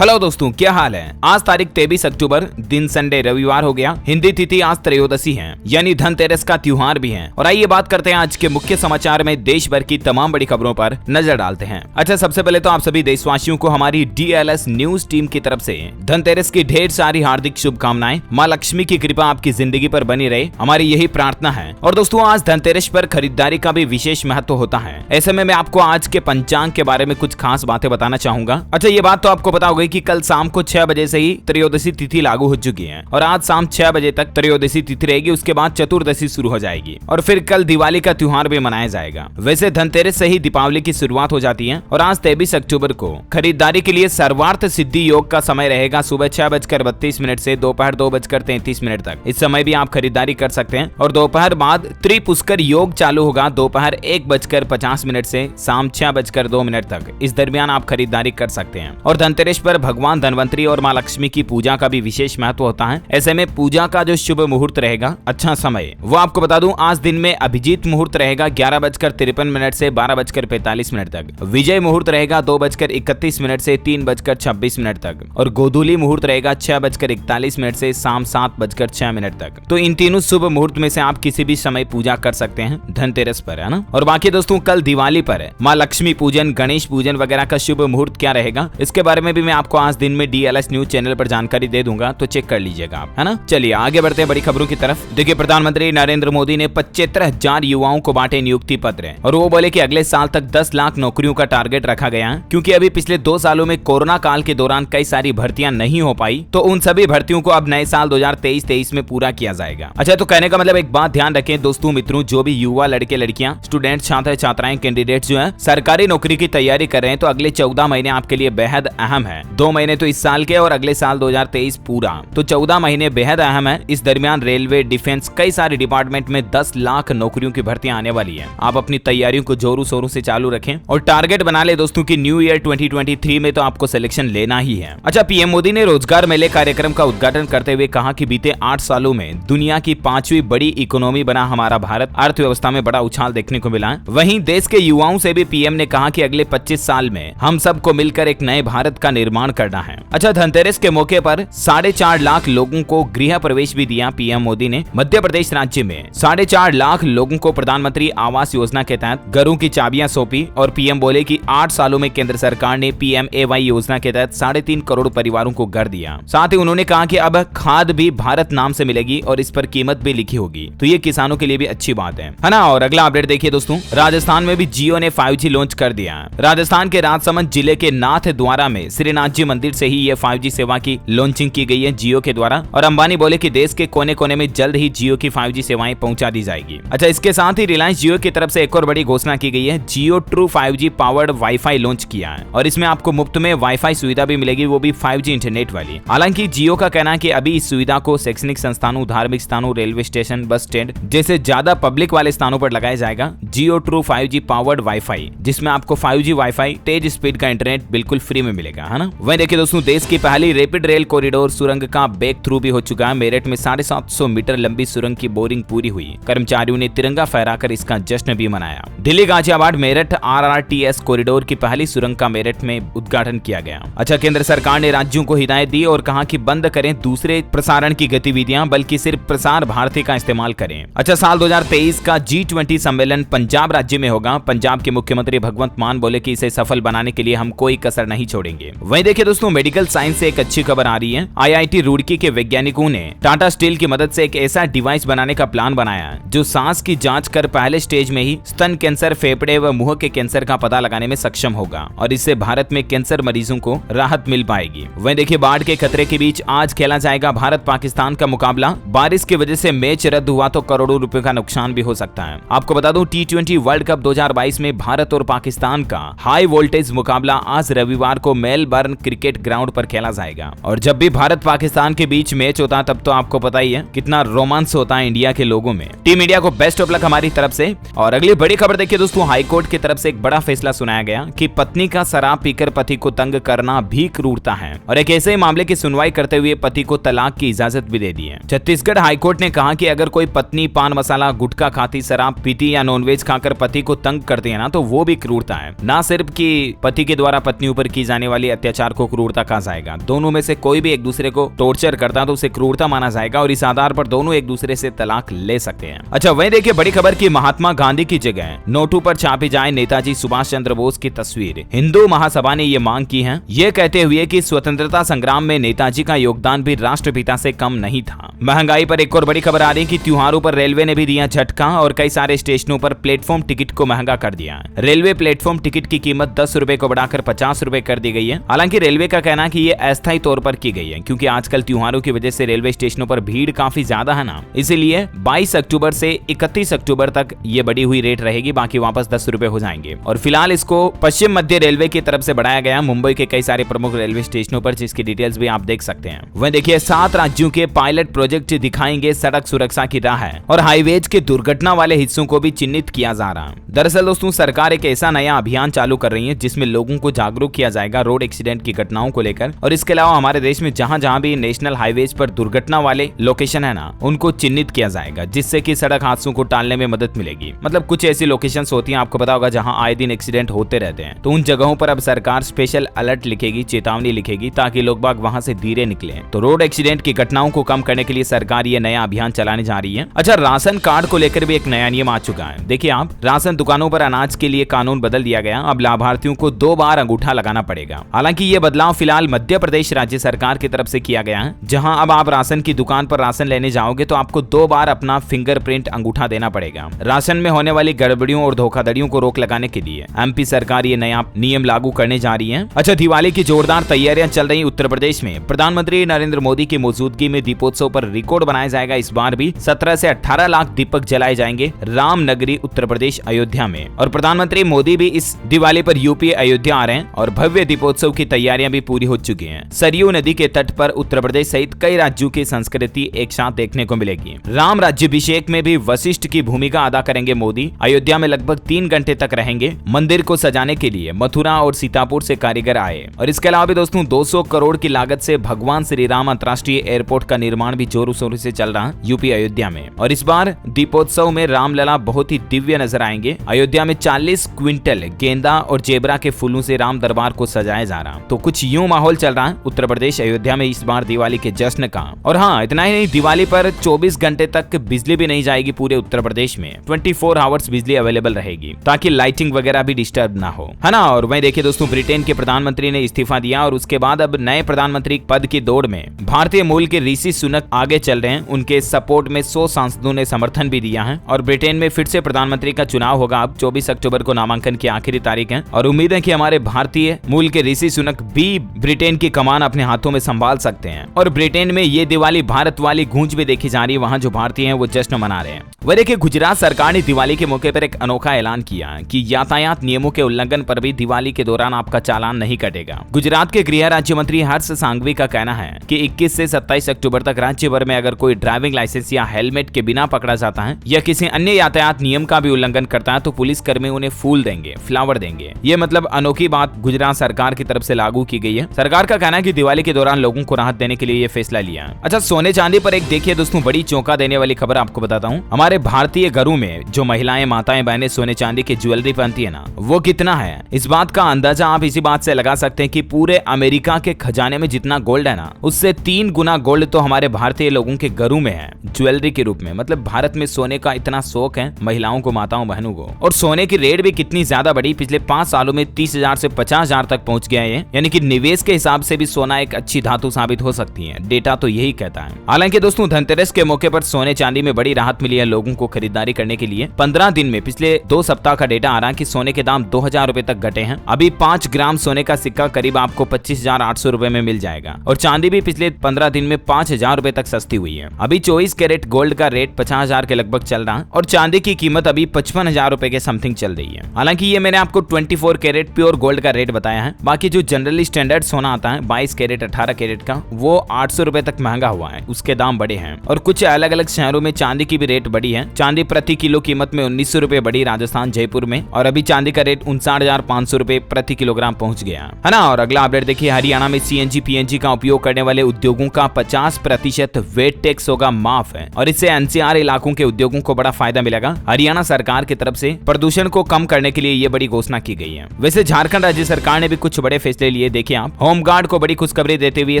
Hello दोस्तों, क्या हाल है। आज तारीख 23 अक्टूबर, दिन संडे रविवार हो गया। हिंदी तिथि आज त्रयोदशी है, यानी धनतेरस का त्योहार भी है। और आइए बात करते हैं आज के मुख्य समाचार में देश भर की तमाम बड़ी खबरों पर नजर डालते हैं। अच्छा, सबसे पहले तो आप सभी देशवासियों को हमारी DLS न्यूज टीम की तरफ से धनतेरस की ढेर सारी हार्दिक शुभकामनाएं। माँ लक्ष्मी की कृपा आपकी जिंदगी पर बनी रहे, हमारी यही प्रार्थना है। और दोस्तों, आज धनतेरस पर खरीदारी का भी विशेष महत्व होता है। ऐसे में मैं आपको आज के पंचांग के बारे में कुछ खास बातें बताना चाहूंगा। अच्छा, ये बात तो आपको पता होगी कि कल शाम को 6 बजे से ही त्रयोदशी तिथि लागू हो चुकी है और आज शाम 6 बजे तक त्रयोदशी तिथि रहेगी। उसके बाद चतुर्दशी शुरू हो जाएगी और फिर कल दिवाली का त्योहार भी मनाया जाएगा। वैसे धनतेरस से ही दीपावली की शुरुआत हो जाती है और आज 23 अक्टूबर को खरीदारी के लिए सर्वार्थ सिद्धि योग का समय रहेगा सुबह 6:32 से दोपहर 2:33 तक। इस समय भी आप खरीदारी कर सकते हैं और दोपहर बाद त्रिपुष्कर योग चालू होगा दोपहर 1:50 से शाम 6:02 तक। इस दरमियान आप खरीदारी कर सकते हैं। और धनतेरस पर भगवान धनवंतरी और माँ लक्ष्मी की पूजा का भी विशेष महत्व होता है। ऐसे में पूजा का जो शुभ मुहूर्त रहेगा, अच्छा समय, वो आपको बता दूं, आज दिन में अभिजीत मुहूर्त रहेगा 11:53 से 12:45 तक। विजय मुहूर्त रहेगा 2:31 से 3:26 तक और गोधूली मुहूर्त रहेगा 6:41 से शाम 7:06 तक। तो इन तीनों शुभ मुहूर्त में से आप किसी भी समय पूजा कर सकते हैं धनतेरस पर, है ना। और बाकी दोस्तों, कल दिवाली पर माँ लक्ष्मी पूजन, गणेश पूजन वगैरह का शुभ मुहूर्त क्या रहेगा, इसके बारे में भी मैं आपको आज दिन में DLS न्यूज चैनल पर जानकारी दे दूंगा, तो चेक कर लीजिएगा आप, है ना। चलिए आगे बढ़ते हैं बड़ी खबरों की तरफ। देखिए, प्रधानमंत्री नरेंद्र मोदी ने 75,000 युवाओं को बांटे नियुक्ति पत्र और वो बोले कि अगले साल तक 10 लाख नौकरियों का टारगेट रखा गया है। क्योंकि अभी पिछले 2 सालों में कोरोना काल के दौरान कई सारी भर्तियां नहीं हो पाई, तो उन सभी भर्तियों को अब नए साल 2023 में पूरा किया जाएगा। अच्छा, तो कहने का मतलब एक बात ध्यान रखें दोस्तों मित्रों, जो भी युवा लड़के लड़कियां, स्टूडेंट, छात्र छात्राएं, कैंडिडेट्स जो है सरकारी नौकरी की तैयारी कर रहे हैं, तो अगले 14 महीने आपके लिए बेहद अहम है। 2 महीने तो इस साल के और अगले साल 2023 पूरा, तो 14 महीने बेहद अहम है। इस दरमियान रेलवे, डिफेंस, कई सारे डिपार्टमेंट में 10 लाख नौकरियों की भर्तियां आने वाली है। आप अपनी तैयारियों को जोरों शोरों से चालू रखें और टारगेट बना ले दोस्तों कि न्यू ईयर 2023 में तो आपको सिलेक्शन लेना ही है। अच्छा, PM मोदी ने रोजगार मेले कार्यक्रम का उद्घाटन करते हुए कहा कि बीते 8 सालों में दुनिया की 5वीं बड़ी इकोनॉमी बना हमारा भारत। अर्थव्यवस्था में बड़ा उछाल देखने को मिला है। वहीं देश के युवाओं से भी PM ने कहा कि अगले 25 साल में हम सबको मिलकर एक नए भारत का निर्माण करना है। अच्छा, धनतेरस के मौके पर 4.5 लाख लोगों को गृह प्रवेश भी दिया PM मोदी ने। मध्य प्रदेश राज्य में 4.5 लाख लोगों को प्रधानमंत्री आवास योजना के तहत घरों की चाबियां सौंपी और PM बोले कि 8 सालों में केंद्र सरकार ने PMAY योजना के तहत 3.5 करोड़ परिवारों को घर दिया। साथ ही उन्होंने कहा कि अब खाद भी भारत नाम से मिलेगी और इस पर कीमत भी लिखी होगी, तो ये किसानों के लिए भी अच्छी बात है ना। और अगला अपडेट देखिए दोस्तों, राजस्थान में भी जियो ने 5G लॉन्च कर दिया। राजस्थान के राजसमंद जिले के नाथ द्वारा में श्रीनाथ जी मंदिर से ही ये 5G सेवा की लॉन्चिंग की गई है जियो के द्वारा। और अंबानी बोले कि देश के कोने कोने में जल्द ही जियो की 5G सेवाएं पहुंचा दी जाएगी। अच्छा, इसके साथ ही रिलायंस जियो की तरफ से एक और बड़ी घोषणा की गई है। Jio True 5G powered WiFi launch किया है और इसमें आपको मुफ्त में वाईफाई सुविधा भी मिलेगी, वो भी 5G इंटरनेट वाली। हालांकि जियो का कहना है कि अभी इस सुविधा को शैक्षणिक संस्थानों, धार्मिक स्थानों, रेलवे स्टेशन, बस स्टैंड जैसे ज्यादा पब्लिक वाले स्थानों पर लगाया जाएगा। जियो ट्रू 5G पावर्ड वाईफाई, जिसमें आपको 5G वाईफाई तेज स्पीड का इंटरनेट बिल्कुल फ्री में मिलेगा, है ना। वहीं देखिए दोस्तों, देश की पहली रैपिड रेल कॉरिडोर सुरंग का ब्रेक थ्रू भी हो चुका है। मेरठ में 750 मीटर लंबी सुरंग की बोरिंग पूरी हुई। कर्मचारियों ने तिरंगा फहराकर इसका जश्न भी मनाया। दिल्ली गाजियाबाद मेरठ RRTS कॉरिडोर की पहली सुरंग का मेरठ में उद्घाटन किया गया। अच्छा, केंद्र सरकार ने राज्यों को हिदायत दी और कहा कि बंद करें दूसरे प्रसारण की गतिविधियां, बल्कि सिर्फ प्रसार भारती का इस्तेमाल करें। अच्छा, साल 2023 का G20 सम्मेलन पंजाब राज्य में होगा। पंजाब के मुख्यमंत्री भगवंत मान बोले कि इसे सफल बनाने के लिए हम कोई कसर नहीं छोड़ेंगे। वहीं देखिए दोस्तों, मेडिकल साइंस से एक अच्छी खबर आ रही है। IIT रुड़की के वैज्ञानिकों ने टाटा स्टील की मदद से एक ऐसा डिवाइस बनाने का प्लान बनाया है जो सांस की जांच कर पहले स्टेज में ही स्तन कैंसर, फेफड़े व मुंह के कैंसर का पता लगाने में सक्षम होगा और इससे भारत में कैंसर मरीजों को राहत मिल पाएगी। वहीं देखिए, बाढ़ के खतरे के बीच आज खेला जाएगा भारत पाकिस्तान का मुकाबला। बारिश की वजह से मैच रद्द हुआ तो करोड़ों रुपए का नुकसान भी हो सकता है। आपको बता दूं, T20 वर्ल्ड कप 2022 में भारत और पाकिस्तान का हाई वोल्टेज मुकाबला आज रविवार को मेलबर्न क्रिकेट ग्राउंड पर खेला जाएगा। और जब भी भारत पाकिस्तान के बीच मैच होता है तब तो आपको पता ही है कितना रोमांस होता है इंडिया के लोगों में। टीम इंडिया को बेस्ट ऑफ लक हमारी तरफ से। और अगली बड़ी खबर देखिए दोस्तों, हाईकोर्ट की तरफ से एक बड़ा फैसला सुनाया गया कि पत्नी का शराब पीकर पति को तंग करना भी क्रूरता है और एक ऐसे मामले की सुनवाई करते हुए पति को तलाक की इजाजत भी दे दी है। छत्तीसगढ़ हाईकोर्ट ने कहा कि अगर कोई पत्नी पान मसाला, गुटखा खाती, शराब पीती या नॉनवेज खाकर पति को तंग करती है ना, तो वो भी क्रूरता है। ना सिर्फ कि पति के द्वारा पत्नी ऊपर की जाने वाली अत्याचार को क्रूरता कहा जाएगा। दोनों में से कोई भी एक दूसरे को टॉर्चर करता तो उसे क्रूरता माना जाएगा और इस आधार पर दोनों एक दूसरे से तलाक ले सकते हैं। अच्छा, वहीं देखिए बड़ी खबर की महात्मा गांधी की जगह नोटों पर छापी जाए नेताजी सुभाष चंद्र बोस की तस्वीर। हिंदू महासभा ने ये मांग की है, ये कहते हुए कि स्वतंत्रता संग्राम में नेताजी का योगदान भी राष्ट्रपिता से कम नहीं था। महंगाई पर एक और बड़ी खबर आ रही है कि त्योहारों पर रेलवे ने भी दिया झटका और कई सारे स्टेशनों पर प्लेटफॉर्म टिकट को महंगा कर दिया। रेलवे प्लेटफॉर्म टिकट की कीमत 10 रुपए को बढ़ाकर 50 रुपए कर दी गई है। हालांकि रेलवे का कहना है कि ये अस्थायी तौर पर की गई है, क्योंकि आजकल त्योहारों की वजह से रेलवे स्टेशनों पर भीड़ काफी ज्यादा है ना, इसीलिए 22 अक्टूबर से 31 अक्टूबर तक ये बढ़ी हुई रेट रहेगी, बाकी वापस 10 रुपए हो जाएंगे। और फिलहाल इसको पश्चिम मध्य रेलवे की तरफ से बढ़ाया गया मुंबई के कई सारे प्रमुख रेलवे स्टेशनों पर, जिसकी डिटेल्स भी आप देख सकते हैं। वहीं देखिए 7 राज्यों के पायलट प्रोजेक्ट दिखाएंगे सड़क सुरक्षा की राह है और हाईवेज के दुर्घटना वाले हिस्सों को भी चिन्हित किया जा रहा है। दरअसल दोस्तों सरकार एक ऐसा नया अभियान चालू कर रही है जिसमें लोगों को जागरूक किया जाएगा रोड एक्सीडेंट की घटनाओं को लेकर, और इसके अलावा हमारे देश में जहां जहां भी नेशनल हाईवेज पर दुर्घटना वाले लोकेशन है ना, उनको चिन्हित किया जाएगा, जिससे कि सड़क हादसों को टालने में मदद मिलेगी। मतलब कुछ ऐसी लोकेशंस होती हैं, आपको पता होगा, जहां आए दिन एक्सीडेंट होते रहते हैं, तो उन जगहों पर अब सरकार स्पेशल अलर्ट लिखेगी, चेतावनी लिखेगी, ताकि लोग बाग वहां से धीरे निकले। तो रोड एक्सीडेंट की घटनाओं को कम करने के लिए सरकार ये नया अभियान चलाने जा रही है। अच्छा, राशन कार्ड को लेकर भी एक नया नियम आ चुका है। देखिए आप, राशन दुकानों पर अनाज के लिए कानून बदल दिया गया। अब लाभार्थियों को 2 बार अंगूठा लगाना पड़ेगा। हालांकि ये बदलाव फिलहाल मध्य प्रदेश राज्य सरकार की तरफ से किया गया है, जहां अब आप राशन की दुकान पर राशन लेने जाओगे तो आपको 2 बार अपना फिंगरप्रिंट अंगूठा देना पड़ेगा। राशन में होने वाली गड़बड़ियों और धोखाधड़ियों को रोक लगाने के लिए एमपी सरकार ये नया नियम लागू करने जा रही है। अच्छा, दिवाली की जोरदार तैयारियां चल रही उत्तर प्रदेश में। प्रधानमंत्री नरेंद्र मोदी की मौजूदगी में दीपोत्सव पर रिकॉर्ड बनाया जाएगा। इस बार भी 17 से 18 लाख दीपक जलाए जाएंगे राम नगरी उत्तर प्रदेश अयोध्या में। और प्रधानमंत्री मोदी भी इस दिवाली पर यूपी अयोध्या आ रहे हैं और भव्य दीपोत्सव की तैयारियां भी पूरी हो चुकी हैं। सरयू नदी के तट पर उत्तर प्रदेश सहित कई राज्यों की संस्कृति एक साथ देखने को मिलेगी। राम राज्याभिषेक में भी वशिष्ठ की भूमिका अदा करेंगे मोदी। अयोध्या में लगभग 3 घंटे तक रहेंगे। मंदिर को सजाने के लिए मथुरा और सीतापुर से कारीगर आए। और इसके अलावा भी दोस्तों 200 करोड़ की लागत से भगवान श्री राम अंतर्राष्ट्रीय एयरपोर्ट का निर्माण भी जोरों शोरों से चल रहा है यूपी अयोध्या में। और इस बार दीपोत्सव में रामलला बहुत ही दिव्य नजर आएंगे। अयोध्या में 40 क्विंटल गेंदा और जेबरा के फूलों से राम दरबार को सजाया जा रहा। तो कुछ यूं माहौल चल रहा है उत्तर प्रदेश अयोध्या में इस बार दिवाली के जश्न का। और हाँ, इतना ही नहीं, दिवाली पर 24 घंटे तक बिजली भी नहीं जाएगी पूरे उत्तर प्रदेश में। 24 आवर्स बिजली अवेलेबल रहेगी ताकि लाइटिंग वगैरह भी डिस्टर्ब ना हो, है ना। और वहीं देखिए दोस्तों, ब्रिटेन के प्रधानमंत्री ने इस्तीफा दिया और उसके बाद अब नए प्रधानमंत्री पद की दौड़ में भारतीय मूल के ऋषि सुनक आगे चल रहे हैं। उनके सपोर्ट में 100 सांसदों ने समर्थन भी दिया है और ब्रिटेन में फिर से प्रधानमंत्री का चुनाव होगा। अब 24 अक्टूबर को नामांकन की आखिरी तारीख है और उम्मीद है कि हमारे भारतीय मूल के ऋषि सुनक भी ब्रिटेन की कमान अपने हाथों में संभाल सकते हैं। और ब्रिटेन में ये दिवाली भारत वाली गूंज भी देखी जा रही है, वहाँ जो भारतीय हैं वो जश्न मना रहे हैं। वह देखिए, गुजरात सरकार ने दिवाली के मौके पर एक अनोखा ऐलान किया कि यातायात नियमों के उल्लंघन पर भी दिवाली के दौरान आपका चालान नहीं कटेगा। गुजरात के गृह राज्य मंत्री हर्ष सांघवी का कहना है कि 21 से 27 अक्टूबर तक राज्य भर में अगर कोई ड्राइविंग लाइसेंस या हेलमेट के बिना पकड़ा जाता है या किसी अन्य यातायात नियम का भी उल्लंघन करता है तो पुलिस कर्मी उन्हें फूल देंगे, फ्लावर देंगे। ये मतलब अनोखी बात गुजरात सरकार की तरफ से लागू की गई है। सरकार का कहना है कि दिवाली के दौरान लोगों को राहत देने के लिए ये फैसला लिया है। अच्छा, सोने चांदी पर एक देखिए दोस्तों बड़ी चौंका देने वाली खबर आपको बताता हूँ। हमारे भारतीय घरों में जो महिलाएं, माताएं, बहनें सोने चांदी की ज्वेलरी पहनती है ना, वो कितना है, इस बात का अंदाजा आप इसी बात से लगा सकते हैं कि पूरे अमेरिका के खजाने में जितना गोल्ड है ना, उससे 3 गुना गोल्ड तो हमारे भारतीय लोगों के घरों में है ज्वेलरी के रूप में। मतलब भारत में सोने का इतना शौक है महिलाओं को, माताओं बहनों को। और सोने की रेट भी कितनी ज्यादा बढ़ी, पिछले 5 सालों में 30,000 से 50,000 तक पहुंच गया है। यानी कि निवेश के हिसाब से भी सोना एक अच्छी धातु साबित हो सकती है, डेटा तो यही कहता है। हालांकि दोस्तों धनतेरस के मौके पर सोने चांदी में बड़ी राहत मिली है लोगों को खरीदारी करने के लिए। 15 दिन में पिछले 2 सप्ताह का डेटा आ रहा है कि सोने के दाम 2,000 रुपए तक घटे हैं। अभी 5 ग्राम सोने का सिक्का करीब आपको 25,800 रुपए में मिल जाएगा। और चांदी भी पिछले 15 दिन में 5,000 रुपए तक सस्ती हुई है। अभी 24 कैरेट गोल्ड का रेट 50,000 के लगभग चल रहा है और चांदी की कीमत अभी 55,000 रुपए के समथिंग चल रही है। हालांकि ये मैंने आपको 24 कैरेट प्योर गोल्ड का रेट बताया है। बाकी जो जनरली स्टैंडर्ड सोना आता है 22 कैरेट 18 कैरेट का, वो 800 रुपए तक महंगा हुआ है, उसके दाम बढ़े हैं। और कुछ अलग अलग शहरों में चांदी की भी रेट बढ़ी है। चांदी प्रति किलो कीमत में 1900 रुपए बढ़ी राजस्थान जयपुर में, और अभी चांदी का रेट 59,500 रुपए प्रति किलोग्राम पहुंच गया है ना। और अगला अपडेट देखिए, हरियाणा में सीएनजी पीएनजी का उपयोग करने वाले उद्योगों का 50% वेट टैक्स होगा माफ है और इससे एनसीआर इलाकों के उद्योगों को बड़ा फायदा मिलेगा। हरियाणा सरकार की तरफ से प्रदूषण को कम करने के लिए ये बड़ी घोषणा की गई है। वैसे झारखंड राज्य सरकार ने भी कुछ बड़े फैसले लिए। देखिए आप, होमगार्ड को बड़ी खुशखबरी देते हुए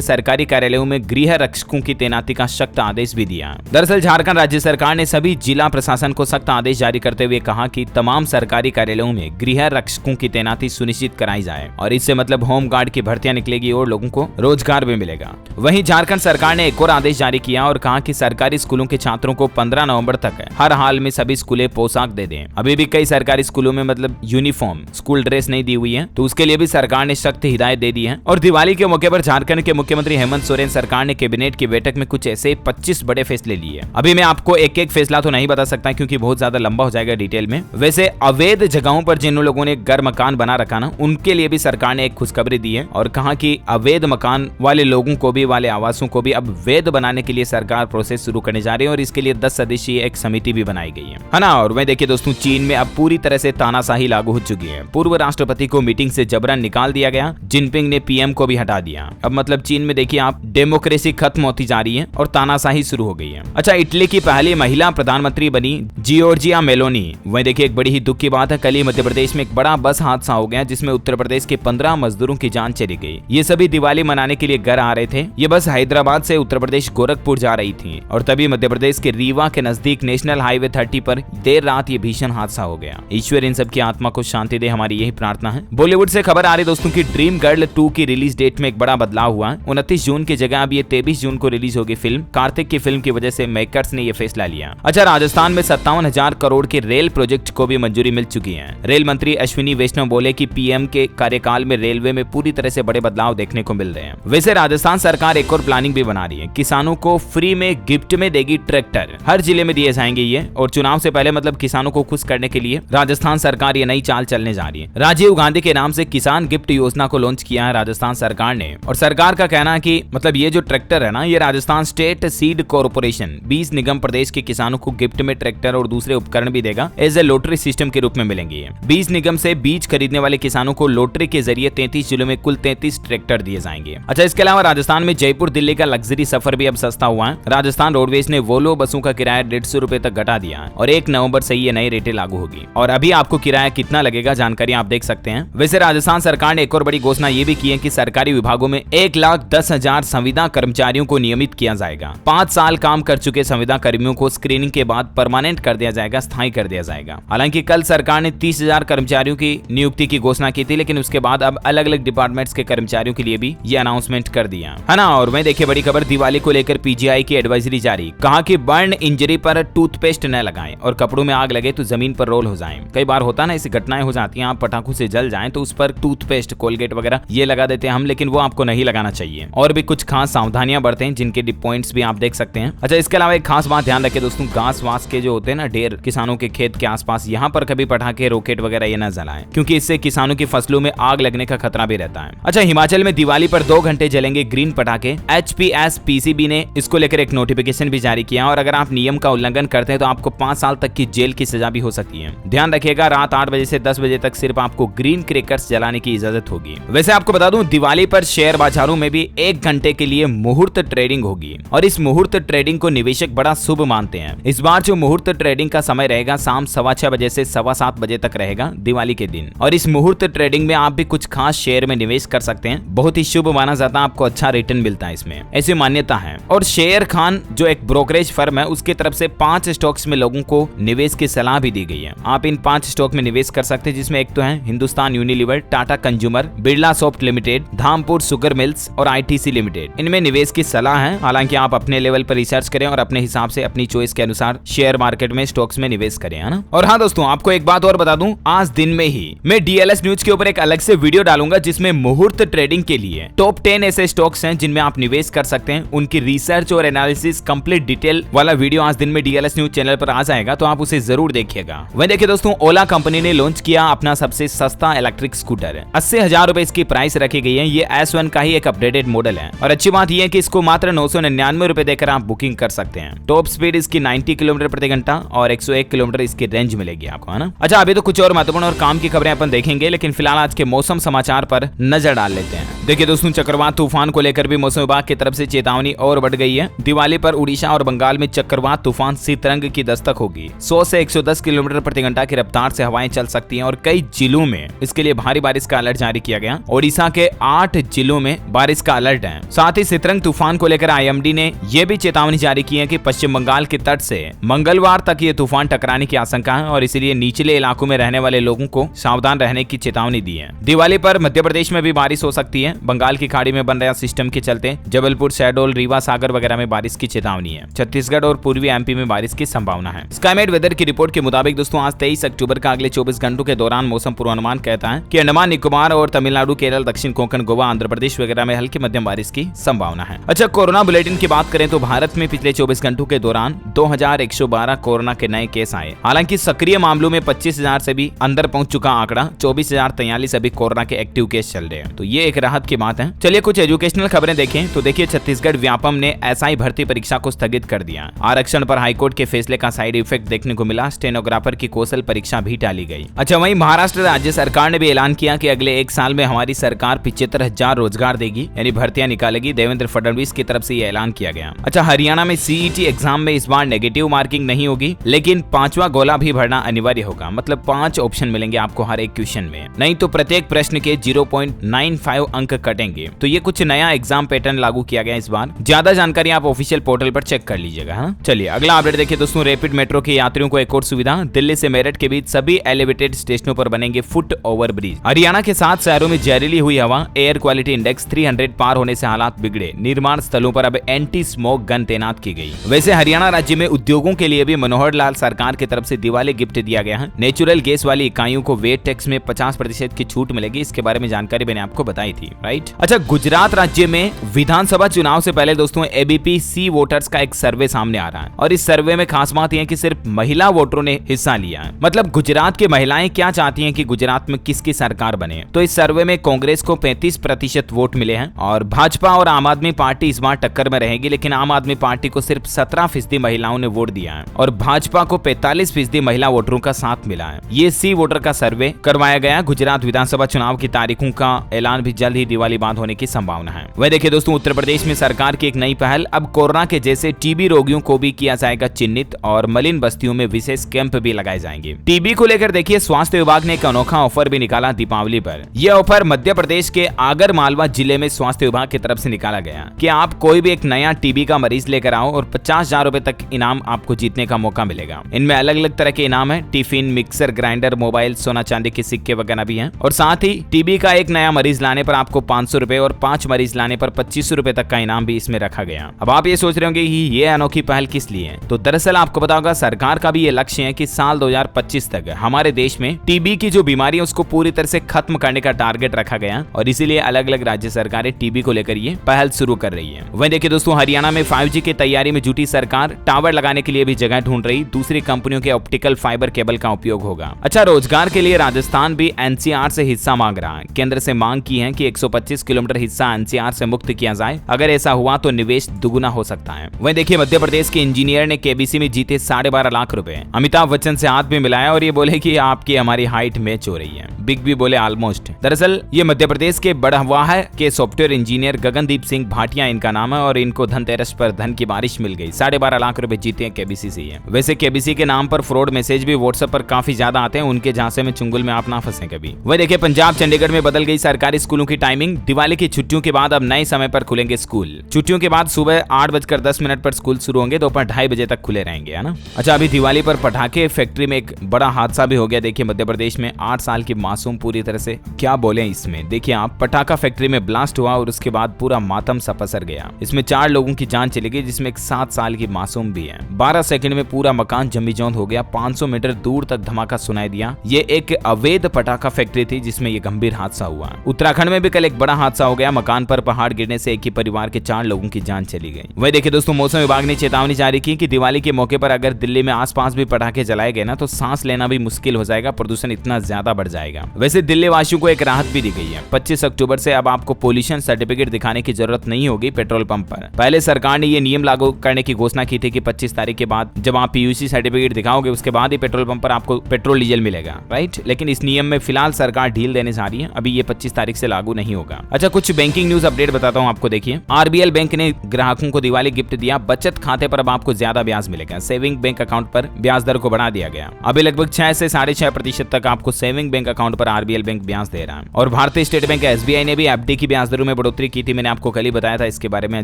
सरकारी कार्यालयों में गृह रक्षकों की तैनाती का सख्त आदेश भी दिया। दरअसल झारखंड राज्य सरकार ने सभी जिला प्रशासन को सख्त आदेश जारी करते हुए कहा कि तमाम सरकारी कार्यालयों में गृह रक्षकों की तैनाती सुनिश्चित कराई जाए और इससे मतलब होमगार्ड की भर्तियां निकलेगी और लोगों को रोजगार भी मिलेगा। वहीं झारखंड सरकार ने एक और आदेश जारी किया और कहा कि सरकारी स्कूलों के छात्रों को 15 नवंबर तक हर हाल में सभी स्कूलें पोशाक दे दें। अभी भी कई सरकारी स्कूलों में मतलब यूनिफॉर्म स्कूल ड्रेस नहीं दी हुई है, तो उसके लिए भी सरकार ने सख्त हिदायत दे दी है। और दिवाली के मौके पर झारखंड के मुख्यमंत्री हेमंत सोरेन सरकार ने कैबिनेट की बैठक में कुछ ऐसे 25 बड़े फैसले लिए। अभी मैं आपको एक एक फैसला तो नहीं बता सकता क्योंकि बहुत ज्यादा लंबा हो जाएगा डिटेल में। वैसे अवैध जगहों पर जिन लोगों ने घर मकान बना रखा ना, उनके लिए भी सरकार ने एक खुशखबरी दी है और कहा कि अवैध मकान वाले लोगों को भी, वाले आवासों को भी अब वैध बनाने के लिए सरकार प्रोसेस शुरू करने जा रही है और इसके लिए 10 सदस्यीय एक समिति भी बनाई गई है ना। और वह देखिए दोस्तों, चीन में अब पूरी तरह से तानाशाही लागू हो चुकी है। पूर्व राष्ट्रपति को मीटिंग से जबरन निकाल दिया गया, जिनपिंग ने पीएम को भी हटा दिया। अब मतलब चीन में देखिए आप, डेमोक्रेसी खत्म होती जा रही है और तानाशाही शुरू हो गई है। अच्छा, इटली की पहली महिला प्रधानमंत्री बनी जियोर्जिया मेलोनी। वह देखिए एक बड़ी ही दुख की बात है, कल ही मध्य प्रदेश में एक बड़ा बस हादसा हो गया जिसमें उत्तर प्रदेश के 15 मजदूरों की जान चली गई। ये सभी दिवाली मनाने के लिए घर आ रहे थे। ये बस हैदराबाद से उत्तर प्रदेश गोरखपुर जा रही थी और तभी मध्य प्रदेश के रीवा के नजदीक नेशनल हाईवे 30 पर देर रात ये भीषण हादसा हो गया। ईश्वर इन सब की आत्मा को शांति दे, हमारी यही प्रार्थना है। बॉलीवुड से खबर आ रही दोस्तों की ड्रीम गर्ल 2 की रिलीज डेट में एक बड़ा बदलाव हुआ। 29 जून की जगह अब ये 23 जून को रिलीज होगी फिल्म। कार्तिक की फिल्म की वजह से मेकर्स ने ये फैसला लिया। अच्छा, राजस्थान में 57,000 करोड़ के रेल प्रोजेक्ट को भी मंजूरी मिल चुकी है। रेल मंत्री अश्विनी वैष्णव बोले कि पीएम के कार्यकाल में रेलवे में पूरी तरह से बड़े बदलाव देखने को मिल रहे हैं। वैसे राजस्थान सरकार एक और प्लानिंग भी बना रही है, किसानों को फ्री में गिफ्ट में देगी ट्रैक्टर। हर जिले में दिए जाएंगे ये, और चुनाव से पहले मतलब किसानों को खुश करने के लिए राजस्थान सरकार ये नई चाल चलने जा रही है। राजीव गांधी के नाम से किसान गिफ्ट योजना को लॉन्च किया है राजस्थान सरकार ने, और सरकार का कहना है कि मतलब ये जो ट्रैक्टर है ना, ये राजस्थान स्टेट सीड कॉर्पोरेशन 20 निगम प्रदेश के किसानों को गिफ्ट में ट्रैक्टर और दूसरे उपकरण भी देगा। एज ए लॉटरी सिस्टम के रूप में मिलेंगे। 20 निगम से बीज खरीदने वाले किसानों को लॉटरी के जरिए 33 जिलों में कुल 33 ट्रैक्टर दिए जाएंगे। अच्छा, इसके अलावा राजस्थान में जयपुर दिल्ली का लग्जरी सफर भी अब सस्ता हुआ है। राजस्थान रोडवेज ने वोल्वो बसों का किराया 150 रुपए तक घटा दिया और 1 नवंबर से ये नई रेटें लागू होगी। और अभी आपको किराया कितना लगेगा जानकारी आप देख सकते हैं। वैसे राजस्थान सरकार ने एक और बड़ी घोषणा ये भी की है कि सरकारी विभागों में 1,10,000 संविदा कर्मचारियों को नियमित किया जाएगा। 5 साल काम कर चुके संविदा कर्मियों को स्क्रीनिंग के बाद परमानेंट कर दिया जाएगा, स्थायी कर दिया जाएगा। हालांकि कल सरकार ने 30,000 कर्मचारियों की नियुक्ति की घोषणा की थी, लेकिन उसके बाद अब अलग अलग डिपार्टमेंट्स के कर्मचारियों के लिए भी ये अनाउंसमेंट कर दिया है ना। और मैं देखिए बड़ी खबर, दिवाली को लेकर पीजीआई की एडवाइजरी जारी। कहा कि बर्न इंजरी पर टूथपेस्ट न लगाएं और कपड़ों में आग लगे तो जमीन पर रोल हो जाएं। कई बार होता ना, ऐसी घटनाएं हो जाती हैं, आप पटाखों से जल जाएं तो उस पर टूथपेस्ट, कोलगेट वगैरह ये लगा देते हैं हम, लेकिन वो आपको नहीं लगाना चाहिए। और भी कुछ खास सावधानियां बरतें जिनके पॉइंट्स भी आप देख सकते हैं। अच्छा, इसके अलावा एक खास बात ध्यान रखें दोस्तों, घास वास के जो होते हैं ना ढेर किसानों के खेत के आसपास, यहाँ पर कभी पटाखे, रॉकेट वगैरह ये न जलाएं, क्योंकि इससे किसानों की फसलों में आग लगने का खतरा भी रहता है। अच्छा, हिमाचल में दिवाली पर 2 घंटे जलेंगे ग्रीन पटाखे। HPSPCB ने इसको लेकर एक नोटिफिकेशन भी जारी किया और अगर आप नियम का उल्लंघन करते हैं तो आपको 5 साल तक की जेल की सजा भी हो सकती है। ध्यान रखिएगा, रात 8 बजे से 10 बजे तक सिर्फ आपको ग्रीन क्रैकर्स जलाने की इजाजत होगी। वैसे आपको बता दूं, दिवाली पर शेयर बाजारों में भी 1 घंटे के लिए मुहूर्त ट्रेडिंग होगी और इस मुहूर्त ट्रेडिंग को निवेशक बड़ा शुभ मानते हैं। इस बार जो मुहूर्त ट्रेडिंग का समय रहेगा शाम 6:15 बजे से 7:15 बजे तक रहेगा दिवाली के दिन, और इस मुहूर्त ट्रेडिंग में आप भी कुछ खास शेयर में निवेश कर सकते हैं। बहुत ही शुभ माना जाता है, आपको अच्छा रिटर्न मिलता है इसमें, ऐसी मान्यता है। और शेयर खान जो एक ब्रोकरेज फर्म है, उसकी तरफ से 5 स्टॉक्स में लोगों को निवेश की सलाह भी दी गई है। आप इन 5 स्टॉक में निवेश कर सकते हैं, जिसमें एक तो है Hindustan Unilever, Tata consumer, Birla soft limited, Dhampur sugar mills और ITC लिमिटेड। इनमें निवेश की सलाह है, हालांकि आप अपने लेवल पर रिसर्च करें और अपने हिसाब से अपनी चॉइस के अनुसार शेयर मार्केट में स्टॉक्स में निवेश करें, है ना। और हाँ दोस्तों, आपको एक बात और बता दूं, आज दिन में ही मैं DLS न्यूज के ऊपर एक अलग से वीडियो डालूंगा जिसमें मुहूर्त ट्रेडिंग के लिए टॉप 10 ऐसे स्टॉक्स हैं जिनमें आप निवेश कर सकते हैं। उनकी रिसर्च और एनालिसिस कंप्लीट डिटेल वाला वीडियो आज दिन में DLS न्यूज चैनल पर आ जाएगा, तो आप उसे जरूर देखिएगा। वहीं देखिए दोस्तों, ओला कंपनी ने लॉन्च किया अपना सबसे सस्ता इलेक्ट्रिक स्कूटर। 80,000 रुपए इसकी प्राइस रखी गई है। ये S1 का ही एक अपडेटेड मॉडल है और अच्छी बात यह है कि इसको मात्र 999 रुपए देकर आप बुकिंग कर सकते हैं। टॉप स्पीड इसकी 90 किलोमीटर प्रति घंटा और 101 किलोमीटर इसकी रेंज मिलेगी आपको, है ना। अच्छा, अभी तो कुछ और महत्वपूर्ण और काम की खबरें अपन देखेंगे, लेकिन फिलहाल आज के मौसम समाचार पर नजर डाल लेते हैं। देखिए दोस्तों, चक्रवात तूफान को लेकर भी मौसम विभाग की तरफ से चेतावनी और बढ़ गई है। दिवाली पर उड़ीसा और बंगाल में चक्रवात तूफान सितरंग की दस्तक होगी। 100 से 110 किलोमीटर प्रति घंटा की रफ्तार से हवाएं चल सकती हैं और कई जिलों में इसके लिए भारी बारिश का अलर्ट जारी किया गया। ओडिशा के के 8 जिलों में बारिश का अलर्ट है। साथ ही सितरंग तूफान को लेकर IMD ने यह भी चेतावनी जारी की है कि पश्चिम बंगाल के तट से मंगलवार तक ये तूफान टकराने की आशंका है और इसलिए निचले इलाकों में रहने वाले लोगों को सावधान रहने की चेतावनी दी है। दिवाली पर मध्य प्रदेश में भी बारिश हो सकती है। बंगाल की खाड़ी में बन रहा सिस्टम के चलते जबलपुर, शहडोल, रीवा, सागर वगैरह में बारिश की चेतावनी है। छत्तीसगढ़ और पूर्वी MP में बारिश की संभावना है। स्काईमेट वेदर की रिपोर्ट के मुताबिक दोस्तों आज 23 अक्टूबर का अगले 24 घंटों के दौरान मौसम पूर्वानुमान कहता है कि अंडमान निकोबार और तमिलनाडु, केरल, दक्षिण कोंकण, गोवा, आंध्र प्रदेश वगैरह में हल्की मध्यम बारिश की संभावना है। अच्छा, कोरोना बुलेटिन की बात करें तो भारत में पिछले 24 घंटों के दौरान 2112 कोरोना के नए केस आए। हालांकि सक्रिय मामलों में 25,000 से भी अंदर पहुंच चुका आंकड़ा 24,043 अभी कोरोना के एक्टिव केस चल रहे हैं, तो ये एक राहत की बात है। चलिए कुछ एजुकेशनल खबरें देखें तो देखिए, छत्तीसगढ़ व्यापम ने SI भर्ती परीक्षा को स्थगित कर दिया। आरक्षण पर हाईकोर्ट के फैसले का साइड इफेक्ट देखने को मिला। स्टेनोग्राफर की कौशल परीक्षा भी टाली गई। अच्छा, वहीं महाराष्ट्र राज्य सरकार ने भी ऐलान किया कि अगले 1 साल में हमारी सरकार 75,000 रोजगार देगी, यानी भर्तियां निकालेगी। देवेंद्र फडणवीस की तरफ से यह ऐलान किया गया। अच्छा, हरियाणा में CET एग्जाम में इस बार नेगेटिव मार्किंग नहीं होगी, लेकिन 5वां गोला भी भरना अनिवार्य होगा। मतलब 5 ऑप्शन मिलेंगे आपको हर एक क्वेश्चन में, नहीं तो प्रत्येक प्रश्न के 0.95 अंक कटेंगे। तो ये कुछ नया एग्जाम पैटर्न लागू किया गया इस बार। ज्यादा जानकारी आप ऑफिशियल पोर्टल पर चेक कर लीजिएगा। हाँ, चलिए अगला अपडेट देखिए दोस्तों। रैपिड मेट्रो के यात्रियों को एक और सुविधा। दिल्ली से मेरठ के बीच सभी एलिवेटेड स्टेशनों पर बनेंगे फुट ओवर ब्रिज। हरियाणा के 7 शहरों में जहरीली हुई हवा, एयर क्वालिटी इंडेक्स 300 पार होने से हालात बिगड़े। निर्माण स्थलों पर अब एंटी स्मोक गन तैनात की गई। वैसे हरियाणा राज्य में उद्योगों के लिए भी मनोहर लाल सरकार की तरफ से दिवाली गिफ्ट दिया गया है। नेचुरल गैस वाली इकाइयों को वेट टैक्स में 50% की छूट मिलेगी। इसके बारे में जानकारी मैंने आपको बताई थी, राइट। अच्छा, गुजरात राज्य में विधानसभा चुनाव से पहले दोस्तों ABP C वोटर्स का एक सर्वे सामने आ रहा है और इस सर्वे में खास बात यह है कि सिर्फ महिला वोटरों ने हिस्सा लिया है। मतलब गुजरात की महिलाएं क्या चाहती हैं कि गुजरात में किसकी सरकार बने। तो इस सर्वे में कांग्रेस को 35% वोट मिले हैं और भाजपा और आम आदमी पार्टी इस बार टक्कर में रहेगी, लेकिन आम आदमी पार्टी को सिर्फ 17% महिलाओं ने वोट दिया है और भाजपा को 45% महिला वोटरों का साथ मिला है। ये C वोटर का सर्वे करवाया गया। गुजरात विधानसभा चुनाव की तारीखों का ऐलान भी जल्द ही दिवाली बाद होने की संभावना है। वह देखिए दोस्तों, उत्तर प्रदेश में सरकार की एक नई पहल। अब कोरोना के जैसे TB रोगियों को भी किया जाएगा चिन्हित और मलिन बस्तियों में विशेष कैंप भी लगाए जाएंगे। TB को लेकर देखिए, स्वास्थ्य विभाग ने एक अनोखा ऑफर भी निकाला दीपावली पर। यह ऑफर मध्य प्रदेश के आगर मालवा जिले में स्वास्थ्य विभाग की तरफ से निकाला गया कि आप कोई भी एक नया TB का मरीज लेकर आओ और 50,000 रुपए तक इनाम आपको जीतने का मौका मिलेगा। इनमें अलग अलग तरह के इनाम है। टिफिन, मिक्सर ग्राइंडर, मोबाइल, सोना चांदी के सिक्के वगैरह भी हैं और साथ ही TB का एक नया मरीज लाने पर आपको 500 रुपए और 5 मरीज लाने पर 2500 रुपए तक का इनाम भी इसमें रखा गया। अब आप ये सोच रहे होंगे कि ये अनोखी पहल किस लिए है, तो दरअसल आपको पता होगा सरकार का भी ये लक्ष्य है कि साल 2025 तक हमारे देश में TB की जो बीमारी है उसको पूरी तरह से खत्म करने का टारगेट रखा गया और इसीलिए अलग अलग राज्य सरकारें TB को लेकर ये पहल शुरू कर रही है। वहीं देखिए दोस्तों, हरियाणा में 5G की तैयारी में जुटी सरकार। टावर लगाने के लिए भी जगह ढूंढ रही। दूसरी कंपनियों के ऑप्टिकल फाइबर केबल का उपयोग होगा। अच्छा, रोजगार के लिए राजस्थान भी NCR से हिस्सा मांग रहा है। केंद्र से मांग की है कि 125 किलोमीटर हिस्सा NCR से मुक्त किया जाए। अगर ऐसा हुआ तो निवेश दुगुना हो सकता है। वहीं देखिए, मध्य प्रदेश के इंजीनियर ने KBC में जीते 12.5 लाख रुपए। अमिताभ बच्चन से हाथ भी मिलाया और ये बोले कि आपकी हमारी हाइट मैच हो रही है। बिग भी बोले ऑलमोस्ट। दरअसल ये मध्य प्रदेश के बड़हवाह के सॉफ्टवेयर इंजीनियर गगनदीप सिंह भाटिया इनका नाम है और इनको धनतेरस पर धन की बारिश मिल गई। 12.5 लाख रुपए जीते हैं KBC से। वैसे KBC के नाम पर फ्रॉड मैसेज भी WhatsApp पर काफी ज्यादा आते हैं। उनके झांसे में चुंगल में आप ना फंसे कभी। वह देखिए, पंजाब चंडीगढ़ में बदल गई सरकारी स्कूलों की टाइमिंग। दिवाली की छुट्टियों के बाद अब नए समय पर खुलेंगे स्कूल। छुट्टियों के बाद सुबह 8:10 पर स्कूल शुरू होंगे, दोपहर 2:30 बजे तक खुले रहेंगे, है ना। अच्छा, अभी दिवाली पर पटाखे फैक्ट्री में एक बड़ा हादसा भी हो गया। देखिए, मध्य प्रदेश में 8 साल की मासूम पूरी तरह से क्या बोले इसमें। देखिए आप, पटाखा फैक्ट्री में ब्लास्ट हुआ और उसके बाद पूरा मातम सा पसर गया। इसमें 4 लोगों की जान चली गई, जिसमें एक 7 साल की मासूम भी है। 12 सेकंड में पूरा मकान जमीजौंद हो गया। 500 मीटर दूर तक धमाका सुनाई दिया। ये एक अवैध पटाखा फैक्ट्री थी जिसमें ये गंभीर हादसा हुआ। उत्तराखंड में भी कल एक बड़ा हादसा हो गया। मकान पर पहाड़ गिरने से एक ही परिवार के 4 लोगों की जान चली गई। वही देखिए दोस्तों, मौसम विभाग ने चेतावनी जारी की कि दिवाली के मौके पर अगर दिल्ली में आसपास भी पटाखे जलाए गए ना तो सांस लेना भी मुश्किल हो जाएगा। प्रदूषण इतना ज्यादा बढ़ जाएगा। वैसे दिल्ली वासियों को एक राहत भी दी गई है। 25 अक्टूबर से अब आपको पोल्यूशन सर्टिफिकेट दिखाने की जरूरत नहीं होगी पेट्रोल पंप पर। पहले सरकार ने ये नियम लागू करने की घोषणा की थी कि 25 तारीख के बाद जब आप PUC सर्टिफिकेट दिखाओगे उसके बाद ही पेट्रोल पंप पर आपको पेट्रोल डीजल मिलेगा, राइट। लेकिन इस नियम में फिलहाल सरकार ढील देने जा रही है। अभी ये 25 तारीख से लागू नहीं होगा। अच्छा, कुछ बैंकिंग न्यूज अपडेट बताता हूँ आपको। देखिए, RBL बैंक ने ग्राहकों को दिवाली गिफ्ट दिया। बचत खाते पर अब आपको ज्यादा ब्याज मिलेगा। सेविंग बैंक अकाउंट पर ब्याज दर को बढ़ा दिया गया। अभी लगभग 6 से 6.5% तक आपको सेविंग बैंक अकाउंट पर RBL बैंक ब्याज दे रहा है। और भारतीय स्टेट बैंक बैंक SBI ने भी FD की ब्याज दरों में बढ़ोतरी की थी। मैंने आपको कल ही बताया था इसके बारे में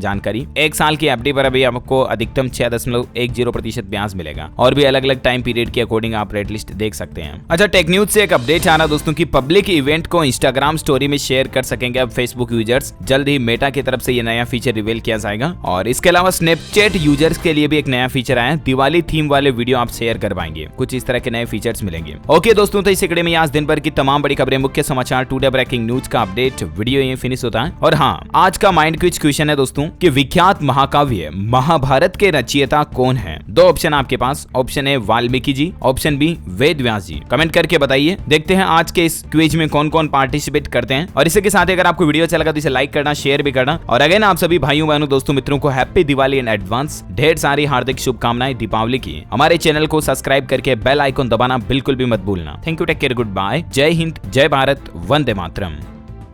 जानकारी। 1 साल की FD पर अभी आपको अधिकतम 6.10% ब्याज मिलेगा और भी अलग अलग टाइम पीरियड के अकॉर्डिंग आप रेट लिस्ट देख सकते हैं। अच्छा, टेक न्यूज से एक अपडेट आ रहा दोस्तों की पब्लिक इवेंट को इंस्टाग्राम स्टोरी में शेयर कर सकेंगे अब फेसबुक यूजर्स। जल्द ही मेटा की तरफ से ये नया फीचर रिवील किया जाएगा। और इसके अलावा स्नैपचैट यूजर्स के लिए भी एक नया फीचर आया है, दिवाली थीम वाले वीडियो आप शेयर कर पाएंगे। कुछ इस तरह के नए फीचर्स मिलेंगे। ओके दोस्तों, तो इस कड़ी में आज दिन भर की तमाम बड़ी खबरें, मुख्य समाचार, टुडे ब्रेकिंग न्यूज का अपडेट वीडियो ये फिनिश होता है। और हाँ, आज का माइंड क्विज क्वेश्चन है दोस्तों कि विख्यात महाकाव्य महाभारत के रचयिता कौन है? 2 ऑप्शन आपके पास। Option A Valmiki ji, option B Ved Vyas ji. Comment करके बताइए। देखते हैं आज के इस क्विज में कौन कौन पार्टिसिपेट करते हैं। और इसी के साथ अगर आपको वीडियो अच्छा लगा तो इसे लाइक करना, शेयर भी करना। और अगेन आप सभी भाइयों बहनों दोस्तों मित्रों को हैप्पी दिवाली इन एडवांस। ढेर सारी हार्दिक शुभकामनाएं दीपावली की। हमारे चैनल को सब्सक्राइब करके बेल आइकन दबाना बिल्कुल भी मत भूलना। Thank you, take care, good bye, जय हिंद, जय भारत, वंदे मातरम।